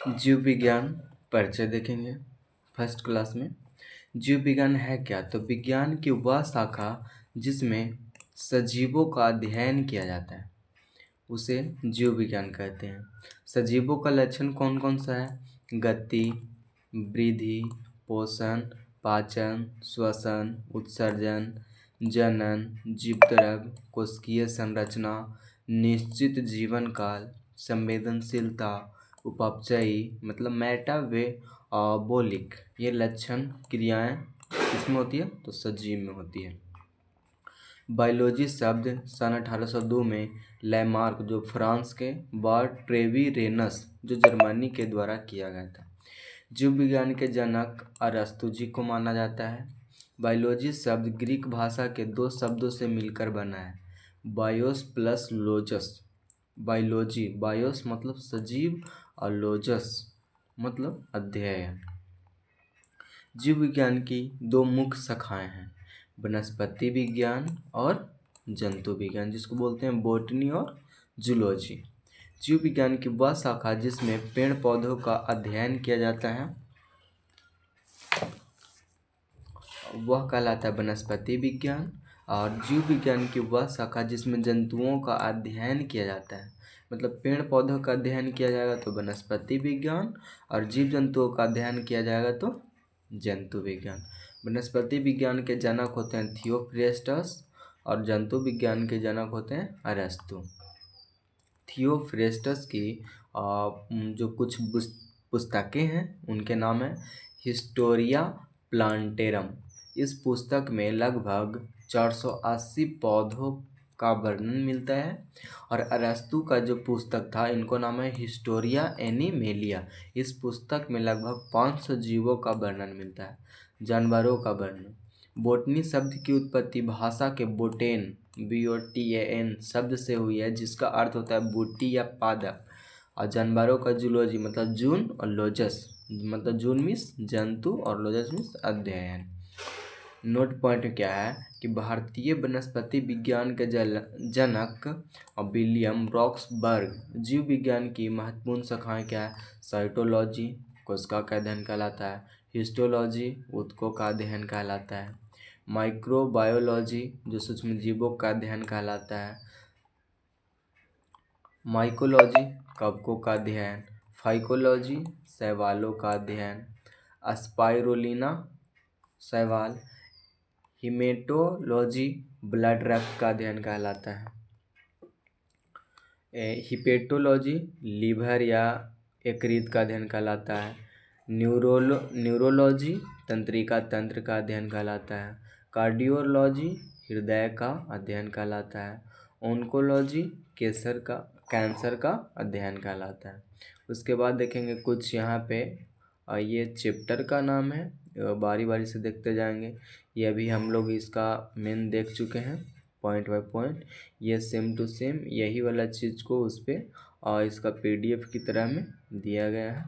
जीव विज्ञान परिचय देखेंगे फर्स्ट क्लास में। जीव विज्ञान है क्या? तो विज्ञान की वह शाखा जिसमें सजीवों का अध्ययन किया जाता है उसे जीव विज्ञान कहते हैं। सजीवों का लक्षण कौन कौन सा है? गति, वृद्धि, पोषण, पाचन, श्वसन, उत्सर्जन, जनन, जीवद्रव्य, कोशिकीय संरचना, निश्चित जीवन काल, संवेदनशीलता, उपपचयी मतलब मेटाबोलिक। ये लक्षण क्रियाएं किसमें होती है? तो सजीव में होती है। बायोलॉजी शब्द सन 1802 में लैमार्क जो फ्रांस के ट्रेवीरेनस जो जर्मनी के द्वारा किया गया था। जीव विज्ञान के जनक अरस्तु जी को माना जाता है। बायोलॉजी शब्द ग्रीक भाषा के दो शब्दों से मिलकर बना है, बायोस प्लस लोजस। बायोलॉजी, बायोस मतलब सजीव और लोजस मतलब अध्ययन। जीव विज्ञान की दो मुख्य शाखाएं हैं, वनस्पति विज्ञान और जंतु विज्ञान, जिसको बोलते हैं बॉटनी और जूलॉजी। जीव विज्ञान की वह शाखा जिसमें पेड़ पौधों का अध्ययन किया जाता है वह कहलाता है वनस्पति विज्ञान, और जीव विज्ञान की वह शाखा जिसमें जंतुओं का अध्ययन किया जाता है, मतलब पेड़ पौधों का अध्ययन किया जाएगा तो वनस्पति विज्ञान, और जीव जंतुओं का अध्ययन किया जाएगा तो जंतु विज्ञान। वनस्पति विज्ञान के जनक होते हैं थियोफ्रेस्टस और जंतु विज्ञान के जनक होते हैं अरस्तु। थियोफ्रेस्टस की जो कुछ पुस्तकें हैं उनके नाम है हिस्टोरिया प्लांटेरम। इस पुस्तक में लगभग 480 पौधों का वर्णन मिलता है। और अरस्तु का जो पुस्तक था इनको नाम है हिस्टोरिया एनिमेलिया। इस पुस्तक में लगभग 500 जीवों का वर्णन मिलता है, जानवरों का वर्णन। बोटनी शब्द की उत्पत्ति भाषा के बोटेन BOTAN शब्द से हुई है, जिसका अर्थ होता है बूटी या पादप। और जानवरों का जूलॉजी मतलब जून और लोजस मतलब जून मीन्स जंतु और लोजस मीन्स अध्ययन। नोट पॉइंट क्या है कि भारतीय वनस्पति विज्ञान के जनक विलियम रॉक्सबर्ग। जीव विज्ञान की महत्वपूर्ण शाखाएं क्या है? साइटोलॉजी कोशिका का अध्ययन कहलाता है, हिस्टोलॉजी ऊतकों का अध्ययन कहलाता है, माइक्रोबायोलॉजी जो सूक्ष्म जीवों का अध्ययन कहलाता है, माइकोलॉजी कवकों का अध्ययन, फाइकोलॉजी शैवालों का अध्ययन, स्पाइरुलिना शैवाल, हिमेटोलॉजी ब्लड रक्त का अध्ययन कहलाता है, हिपेटोलॉजी लीवर या यकृत का अध्ययन कहलाता है, न्यूरोलॉजी तंत्रिका तंत्र का अध्ययन कहलाता है, कार्डियोलॉजी हृदय का अध्ययन कहलाता है, ओंकोलॉजी कैंसर का अध्ययन कहलाता है। उसके बाद देखेंगे कुछ यहाँ पे ये चैप्टर का नाम है, बारी बारी से देखते जाएंगे। ये अभी हम लोग इसका मेन देख चुके हैं पॉइंट बाय पॉइंट। ये सेम टू सेम यही वाला चीज़ को उस पर और इसका PDF की तरह में दिया गया है,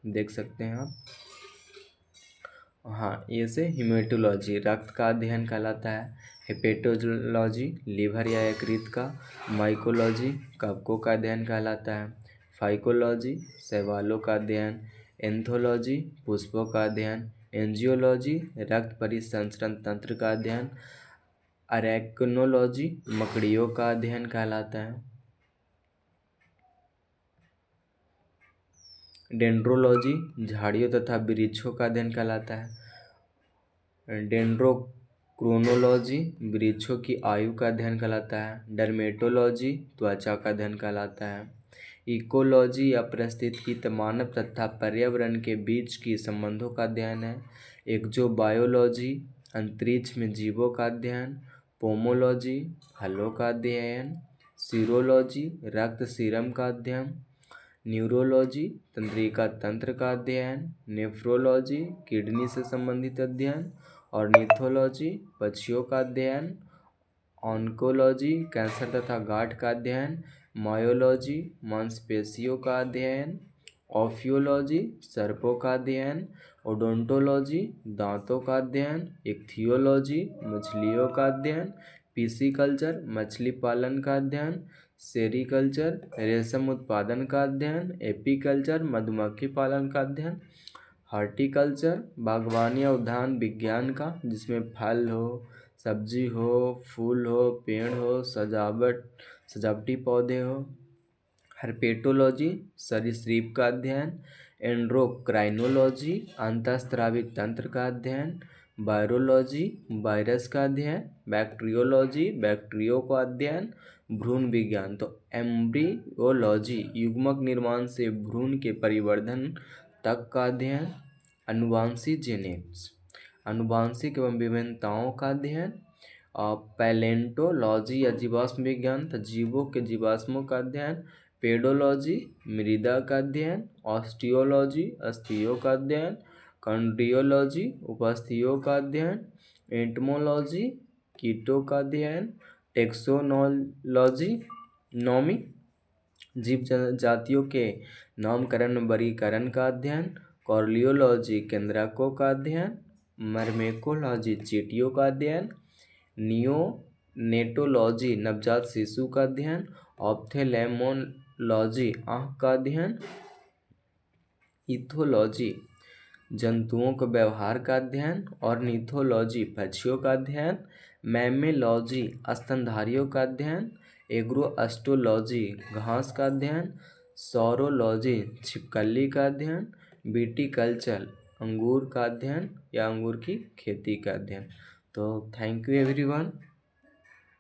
देख सकते हैं आप। हाँ, ये से हिमेटोलॉजी रक्त का अध्ययन कहलाता है, हेपेटोलॉजी लीवर या यकृत का, माइकोलॉजी कवकों का अध्ययन कहलाता है, फाइकोलॉजी शैवालों का अध्ययन, एंथोलॉजी पुष्पों का अध्ययन, एंजियोलॉजी रक्त परिसंचरण तंत्र का अध्ययन, अरैक्नोलॉजी मकड़ियों का अध्ययन कहलाता है, डेंड्रोलॉजी झाड़ियों तथा वृक्षों का अध्ययन कहलाता है, डेंड्रोक्रोनोलॉजी वृक्षों की आयु का अध्ययन कहलाता है, डर्मेटोलॉजी त्वचा का अध्ययन कहलाता है, इकोलॉजी या पारिस्थितिकी मानव तथा पर्यावरण के बीच की संबंधों का अध्ययन है, एक्सोबायोलॉजी अंतरिक्ष में जीवों का अध्ययन, पोमोलॉजी फलों का अध्ययन, सीरोलॉजी रक्त सीरम का अध्ययन, न्यूरोलॉजी तंत्रिका तंत्र का अध्ययन, नेफ्रोलॉजी किडनी से संबंधित अध्ययन, और निथोलॉजी पक्षियों का अध्ययन, ऑन्कोलॉजी कैंसर तथा गांठ का अध्ययन, मायोलॉजी मांसपेशियों का अध्ययन, ऑफियोलॉजी सर्पों का अध्ययन, ओडोंटोलॉजी दांतों का अध्ययन, इक्थियोलॉजी मछलियों का अध्ययन, पिसीकल्चर मछली पालन का अध्ययन, सेरीकल्चर रेशम उत्पादन का अध्ययन, एपीकल्चर मधुमक्खी पालन का अध्ययन, हॉर्टिकल्चर बागवानी या उद्यान विज्ञान का, जिसमें फल हो, सब्जी हो, फूल हो, पेड़ हो, सजावटी पौधे हो। हर्पेटोलॉजी सरीसृप का अध्ययन, एंड्रोक्राइनोलॉजी अंतःस्रावी तंत्र का अध्ययन, वायरोलॉजी वायरस का अध्ययन, बैक्टीरियोलॉजी बैक्टीरियो का अध्ययन, भ्रूण विज्ञान तो एम्ब्रियोलॉजी युग्मक निर्माण से भ्रूण के परिवर्धन तक का अध्ययन, अनुवांशिक जेनेटिक्स अनुवांशिक एवं विभिन्नताओं का अध्ययन, पैलेंटोलॉजी या जीवाश्म विज्ञान तो जीवों के जीवाश्मों का अध्ययन, पेडोलॉजी मृदा का अध्ययन, ऑस्टियोलॉजी अस्थियों का अध्ययन, कंड्रियोलॉजी उपस्थियों का अध्ययन, एंटमोलॉजी कीटों का अध्ययन, टेक्सोनोलॉजी नॉमी जीव जातियों के नामकरण वर्गीकरण का अध्ययन, कॉर्लियोलॉजी केंद्रकों का अध्ययन, मर्मेकोलॉजी चींटियों का अध्ययन, नियोनेटोलॉजी नवजात शिशु का अध्ययन, ऑप्थेल्मोलॉजी आँख का अध्ययन, इथोलॉजी जंतुओं के व्यवहार का अध्ययन, ऑर्निथोलॉजी पक्षियों का अध्ययन, मैमेलॉजी स्तनधारियों का अध्ययन, एग्रोएस्टोलॉजी घास का अध्ययन, सौरोलॉजी छिपकली का अध्ययन, विटीकल्चर अंगूर का अध्ययन या अंगूर की खेती का अध्ययन। तो थैंक यू एवरीवन।